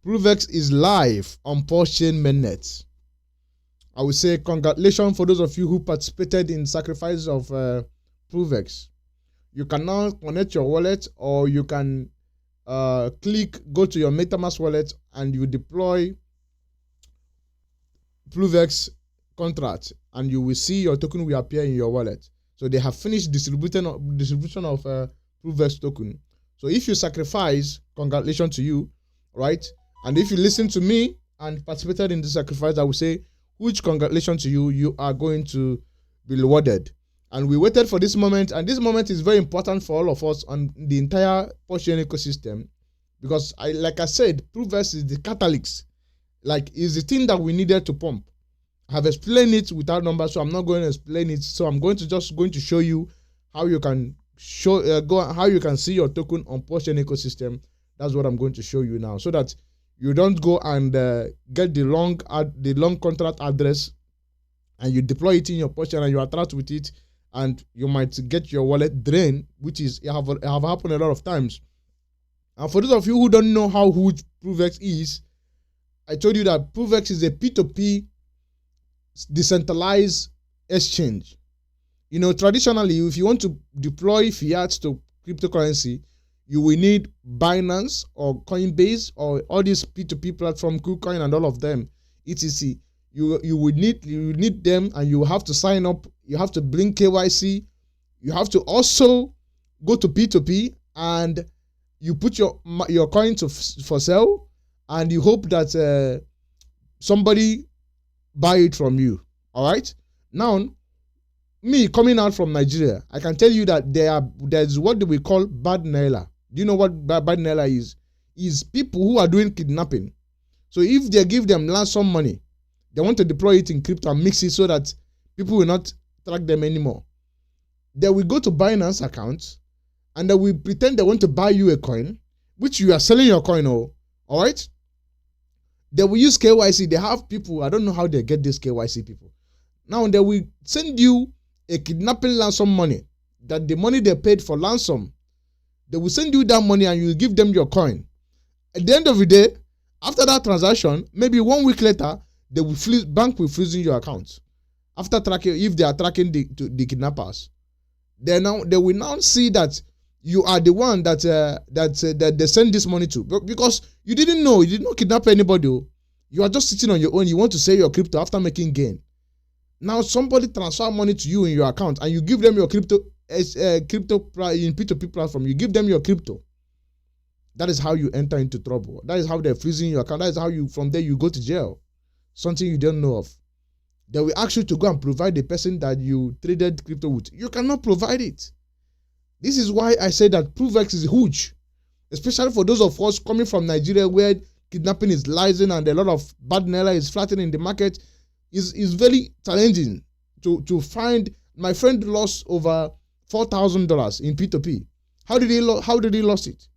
ProveX is live on PulseChain mainnet. I would say congratulations for those of you who participated in sacrifice of ProveX. You can now connect your wallet, or you can go to your MetaMask wallet and you deploy ProveX contract, and you will see your token will appear in your wallet. So they have finished distribution of ProveX token. So if you sacrifice, congratulations to you, right? And if you listen to me and participated in the sacrifice, I will say huge congratulations to you. You are going to be rewarded. And we waited for this moment, and this moment is very important for all of us on the entire PulseChain ecosystem, because like I said, ProveX is the catalyst, like is the thing that we needed to pump. I have explained it without numbers, so I'm not going to explain it. So I'm going to show you how you can how you can see your token on PulseChain ecosystem. That's what I'm going to show you now, so that you don't go and get the long contract address and you deploy it in your PulseChain and you interact with it, and you might get your wallet drained, which is have happened a lot of times. And for those of you who don't know how huge ProveX is, I told you that ProveX is a P2P decentralized exchange. You know, traditionally, if you want to deploy fiat to cryptocurrency, you will need Binance or Coinbase or all these P2P platform, KuCoin and all of them, etc. You need them, and you have to sign up. You have to bring KYC. You have to also go to P2P and you put your coin for sale, and you hope that somebody buy it from you. All right. Now, me coming out from Nigeria, I can tell you that there's what we call bad naira. Do you know what bad naira is? Is people who are doing kidnapping. So if they give them ransom money, they want to deploy it in crypto and mix it so that people will not track them anymore. They will go to Binance account and they will pretend they want to buy you a coin, which you are selling your coin. All right. They will use KYC. They have people, I don't know how they get this KYC people. Now they will send you a kidnapping ransom money, that the money they paid for ransom, they will send you that money and you give them your coin. At the end of the day, after that transaction, maybe 1 week later, they will bank will freeze your account. After tracking, if they are tracking the kidnappers, they will now see that you are the one that they send this money to, because you did not kidnap anybody. You are just sitting on your own. You want to sell your crypto after making gain. Now somebody transfer money to you in your account, and you give them your crypto in P2P platform. You give them your crypto. That is how you enter into trouble. That is how they're freezing your account. That is how from there you go to jail. Something you don't know of. They will ask you to go and provide the person that you traded crypto with. You cannot provide it. This is why I say that ProveX is huge, especially for those of us coming from Nigeria, where kidnapping is rising and a lot of bad naira is flattening the market. Is very challenging to find. My friend lost over $4,000 in P2P. How did he lost it?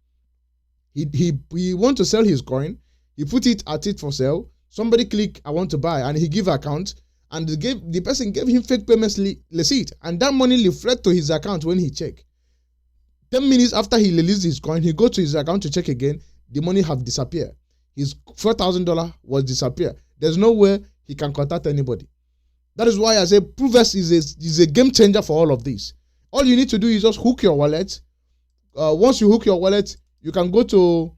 He want to sell his coin. He put it at it for sale. Somebody click I want to buy, and he give account, and the person gave him fake payments receipt, and that money reflect to his account when he check. 10 minutes after he released his coin, he go to his account to check again. The money have disappeared. His $4,000 was disappeared. There's no way he can contact anybody. That is why I say ProveX is a game changer for all of this. All you need to do is just hook your wallet. Once you hook your wallet, you can go to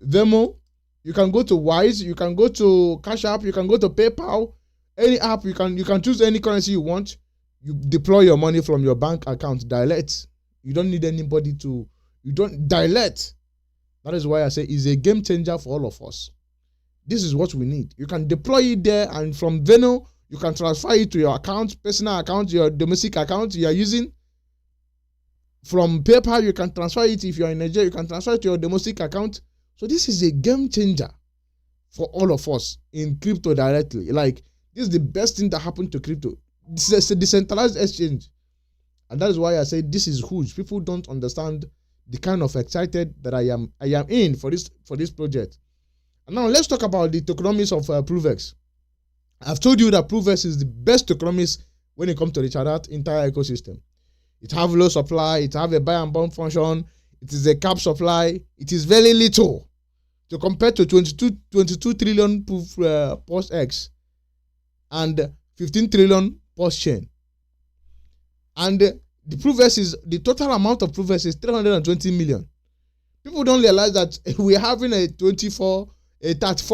Venmo, you can go to Wise, you can go to Cash App, you can go to PayPal, any app. You can choose any currency you want. You deploy your money from your bank account direct. You don't need anybody to. You don't direct. That is why I say it's a game changer for all of us. This is what we need. You can deploy it there, and from Venmo, you can transfer it to your account, personal account, your domestic account you are using. From PayPal, you can transfer it. If you are in Nigeria, you can transfer it to your domestic account. So this is a game changer for all of us in crypto directly. Like, this is the best thing that happened to crypto. This is a decentralized exchange. And that is why I say this is huge. People don't understand the kind of excited that I am in for this project. And now let's talk about the tokenomics of ProveX. I've told you that ProveX is the best tokenomics when it comes to the entire ecosystem. It have low supply, it have a buy and burn function, it is a cap supply, it is very little. to compare to 22 trillion PulseX and 15 trillion PulseChain. And the ProveX is, the total amount of ProveX is 320 million. People don't realize that we're having a 34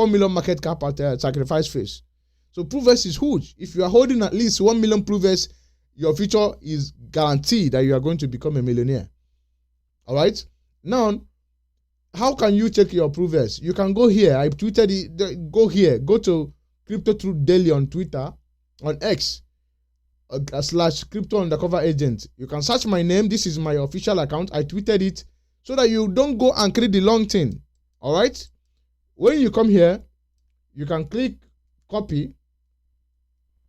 million market cap at sacrifice phase. So ProveX is huge. If you are holding at least 1 million ProveX, your future is guaranteed that you are going to become a millionaire. All right. Now, how can you check your ProveX? You can go here. I tweeted it. Go here. Go to Crypto Truth Daily on Twitter, on X, / crypto undercover agent. You can search my name. This is my official account. I tweeted it so that you don't go and create the long thing. All right. When you come here, you can click copy.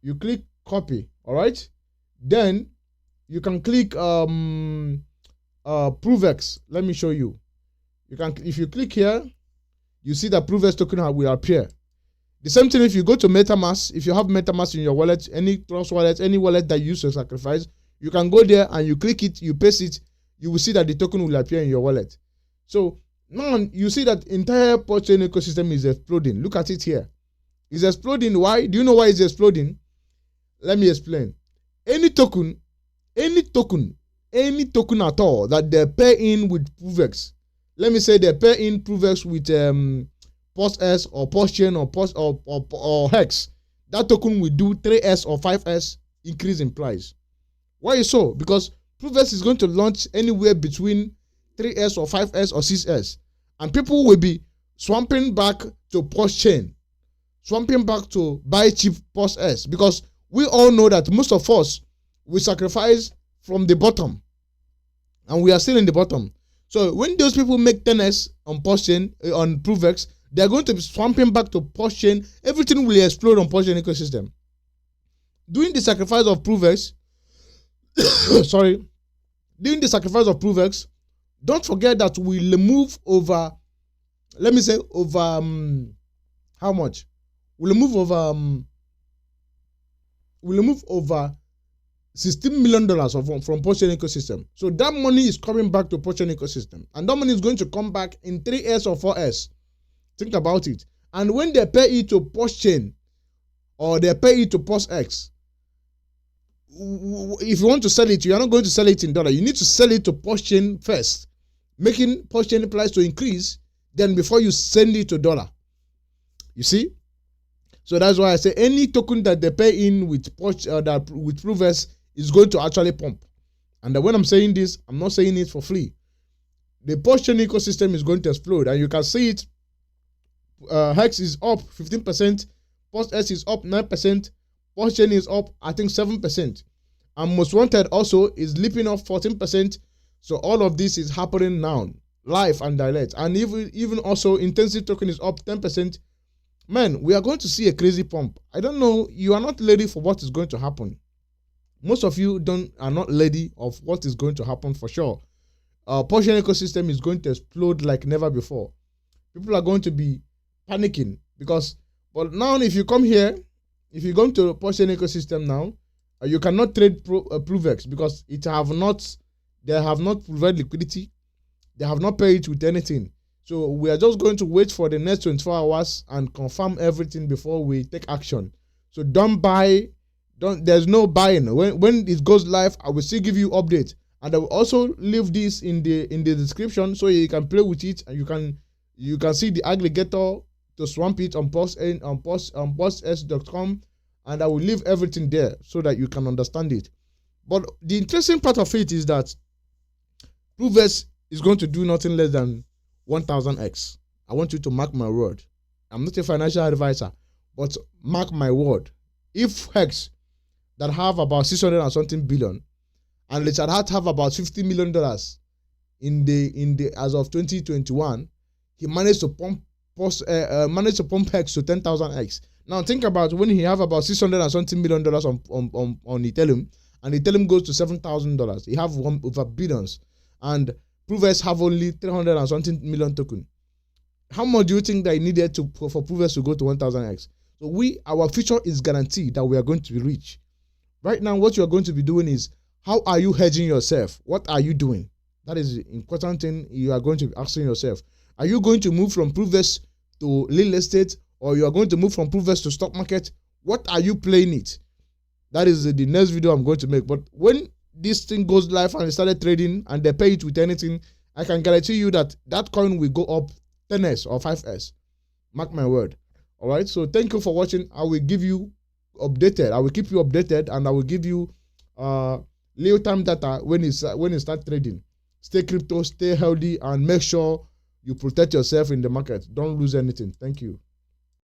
You click copy. All right. Then you can click ProveX. Let me show you. You can, if you click here, you see that ProveX token will appear. The same thing if you go to MetaMask. If you have MetaMask in your wallet, any Trust wallet, any wallet that you use to sacrifice, you can go there and you click it, you paste it, you will see that the token will appear in your wallet. So now you see that entire PulseChain ecosystem is exploding. Look at it here. It's exploding. Why? Do you know why it's exploding? Let me explain. Any token at all that they pair in with ProveX. Let me say they pair in ProveX with PulseX or PulseChain or Hex. That token will do 3x or 5x increase in price. Why is so? Because ProveX is going to launch anywhere between 3s or 5s or 6s, and people will be swamping back to PulseChain, swamping back to buy cheap PulseX, because we all know that most of us will sacrifice from the bottom, and we are still in the bottom. So when those people make 10s on PulseChain, on ProveX, they are going to be swamping back to PulseChain. Everything will explode on PulseChain ecosystem. Doing the sacrifice of ProveX, doing the sacrifice of ProveX, don't forget that we'll move over, let me say over, how much? We'll move over $16 million from PulseChain ecosystem. So that money is coming back to PulseChain ecosystem, and that money is going to come back in 3s or 4s. Think about it. And when they pay it to PulseChain or they pay it to PulseX, if you want to sell it, you are not going to sell it in dollar. You need to sell it to PulseChain first, making PulseChain price to increase, then before you send it to dollar. You see? So that's why I say any token that they pay in with ProveX is going to actually pump. And when I'm saying this, I'm not saying it for free. The PulseChain ecosystem is going to explode, and you can see it. Hex is up 15%, PulseX is up 9%, PulseChain is up, I think, 7%. And Most Wanted also is leaping up 14%. So all of this is happening now, live and direct. And even also Intensive token is up 10%. Man, we are going to see a crazy pump. I don't know, you are not ready for what is going to happen. Most of you are not ready of what is going to happen for sure. PulseChain ecosystem is going to explode like never before. People are going to be panicking because, but now if you come here, if you go to PulseChain ecosystem now, you cannot trade ProveX because they have not provided liquidity. They have not paid it with anything. So we are just going to wait for the next 24 hours and confirm everything before we take action. So don't buy, there's no buying. When it goes live, I will still give you updates. And I will also leave this in the description so you can play with it, and you can see the aggregator to swamp it on PulseX.com, and I will leave everything there so that you can understand it. But the interesting part of it is that ProveX is going to do nothing less than 1000x. I want you to mark my word. I'm not a financial advisor, but mark my word. If Hex that have about 600 and something billion, and Richard Hart have about $50 million in the as of 2021, he managed to pump Hex to 10,000x. Now think about when he have about 600 and something million dollars on Ethereum, and Ethereum goes to $7,000. He have over billions, and ProveX have only 300 and something million token. How much do you think that he needed for ProveX to go to 1000x? So our future is guaranteed that we are going to be rich. Right now, what you are going to be doing is, how are you hedging yourself? What are you doing? That is the important thing you are going to be asking yourself. Are you going to move from ProveX to real estate, or you are going to move from ProveX to stock market? What are you playing it? That is the next video I'm going to make. But when this thing goes live and it started trading and they pay it with anything, I can guarantee you that that coin will go up 10x or 5x. Mark my word. All right. So thank you for watching. I will give you updated. I will keep you updated, and I will give you real-time data when it start trading. Stay crypto, stay healthy, and make sure you protect yourself in the market. Don't lose anything. Thank you.